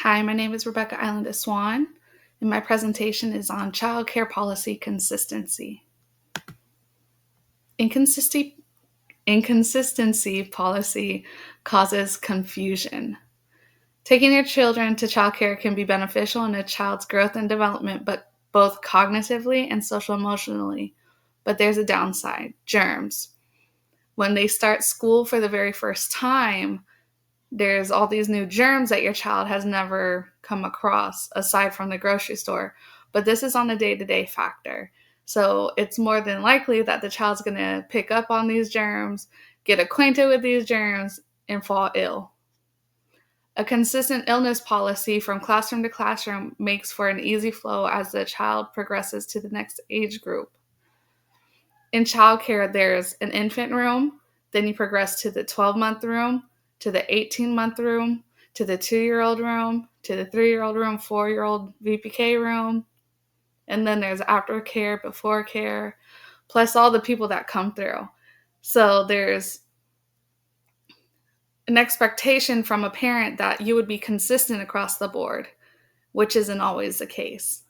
Hi, my name is Rebecca Island Swan, and my presentation is on child care policy consistency. Inconsistency policy causes confusion. Taking your children to childcare can be beneficial in a child's growth and development, but both cognitively and social emotionally. But there's a downside: germs. When they start school for the very first time, there's all these new germs that your child has never come across aside from the grocery store. But this is on a day-to-day factor. So it's more than likely that the child's going to pick up on these germs, get acquainted with these germs, and fall ill. A consistent illness policy from classroom to classroom makes for an easy flow as the child progresses to the next age group. In childcare, there's an infant room, then you progress to the 12-month room, to the 18-month room, to the 2-year-old room, to the 3-year-old room, 4-year-old VPK room, and then there's aftercare, before care, plus all the people that come through. So there's an expectation from a parent that you would be consistent across the board, which isn't always the case.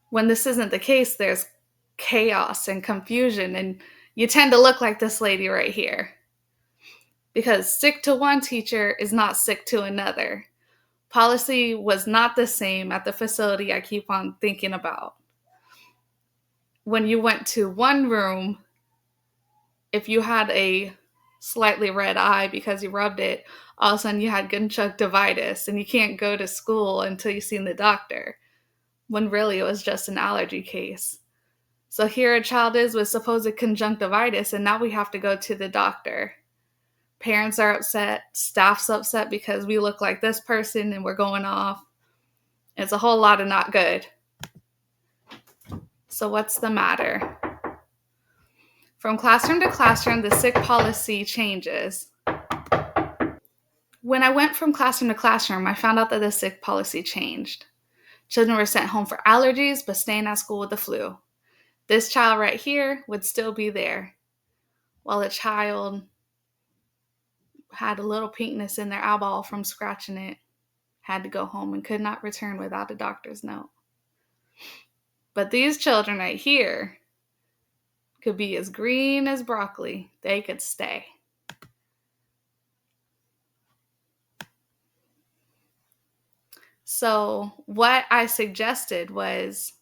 When this isn't the case, there's chaos and confusion, and you tend to look like this lady right here. Because sick to one teacher is not sick to another. Policy was not the same at the facility I keep on thinking about. When you went to one room, if you had a slightly red eye because you rubbed it, all of a sudden you had conjunctivitis and you can't go to school until you've seen the doctor, when really it was just an allergy case. So here a child is with supposed conjunctivitis, and now we have to go to the doctor. Parents are upset, staff's upset because we look like this person and we're going off. It's a whole lot of not good. So what's the matter? From classroom to classroom, the sick policy changes. When I went from classroom to classroom, I found out that the sick policy changed. Children were sent home for allergies, but staying at school with the flu. This child right here would still be there, while a child had a little pinkness in their eyeball from scratching it, had to go home, and could not return without a doctor's note. But these children right here could be as green as broccoli. They could stay. So what I suggested was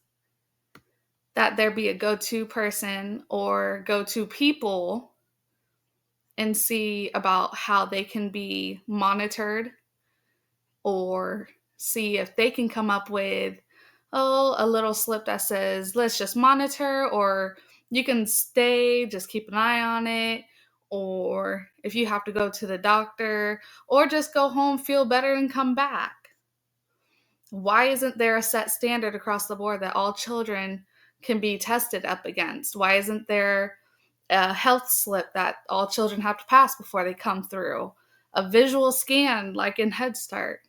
that there be a go-to person or go-to people and see about how they can be monitored, or see if they can come up with a little slip that says, let's just monitor, or you can stay, just keep an eye on it, or if you have to go to the doctor, or just go home, feel better, and come back. Why isn't there a set standard across the board that all children can be tested up against? Why isn't there a health slip that all children have to pass before they come through? A visual scan like in Head Start.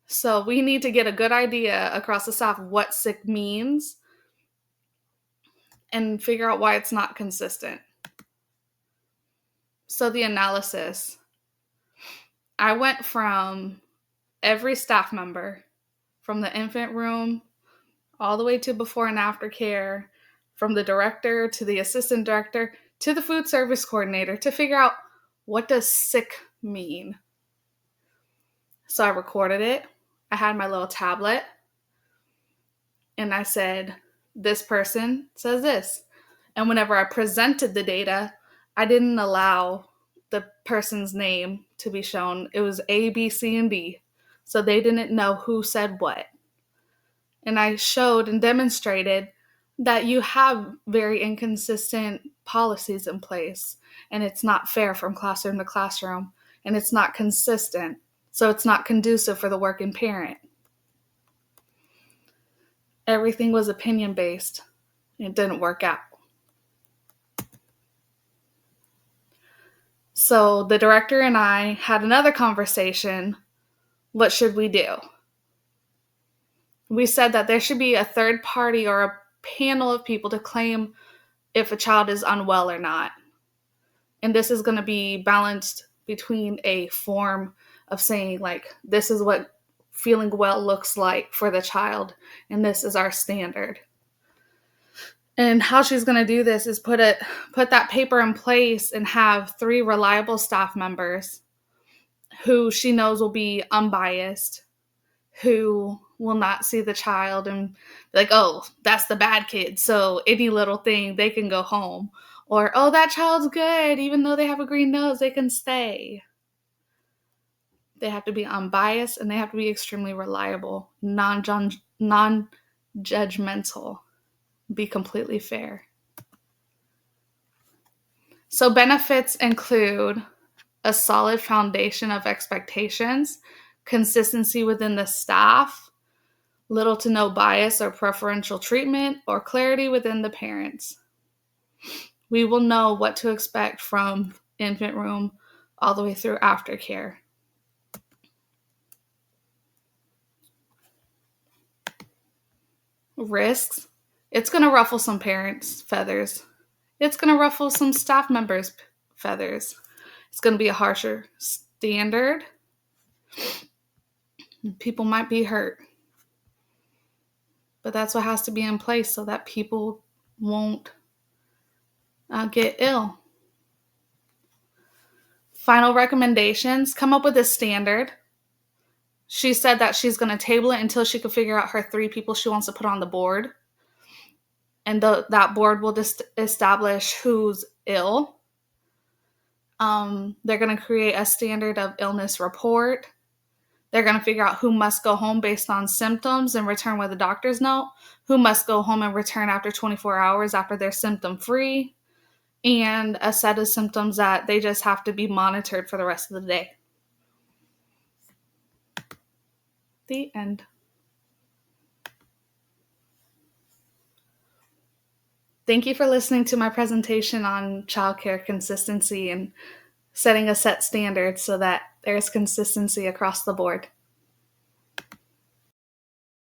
So we need to get a good idea across the staff what sick means and figure out why it's not consistent. So the analysis. I went from every staff member, from the infant room all the way to before and after care, from the director to the assistant director to the food service coordinator, to figure out, what does sick mean? So I recorded it. I had my little tablet, and I said, this person says this. And whenever I presented the data, I didn't allow the person's name to be shown. It was A, B, C, and D. So they didn't know who said what. And I showed and demonstrated that you have very inconsistent policies in place, and it's not fair from classroom to classroom, and it's not consistent. So it's not conducive for the working parent. Everything was opinion-based. It didn't work out. So the director and I had another conversation. What should we do? We said that there should be a third party or a panel of people to claim if a child is unwell or not. And this is going to be balanced between a form of saying, like, this is what feeling well looks like for the child, and this is our standard. And how she's going to do this is put that paper in place and have 3 reliable staff members who she knows will be unbiased, who will not see the child and be like, oh, that's the bad kid, so any little thing, they can go home. Or, oh, that child's good, even though they have a green nose, they can stay. They have to be unbiased, and they have to be extremely reliable, non-judgmental, be completely fair. So benefits include a solid foundation of expectations, consistency within the staff, little to no bias or preferential treatment, or clarity within the parents. We will know what to expect from infant room all the way through aftercare. Risks. It's going to ruffle some parents' feathers. It's going to ruffle some staff members' feathers. It's going to be a harsher standard. People might be hurt. But that's what has to be in place so that people won't get ill. Final recommendations. Come up with a standard. She said that she's going to table it until she can figure out her 3 people she wants to put on the board. And that board will just establish who's ill. They're going to create a standard of illness report. They're going to figure out who must go home based on symptoms and return with a doctor's note, who must go home and return after 24 hours after they're symptom-free, and a set of symptoms that they just have to be monitored for the rest of the day. The end. Thank you for listening to my presentation on childcare consistency and setting a set standard so that there's consistency across the board.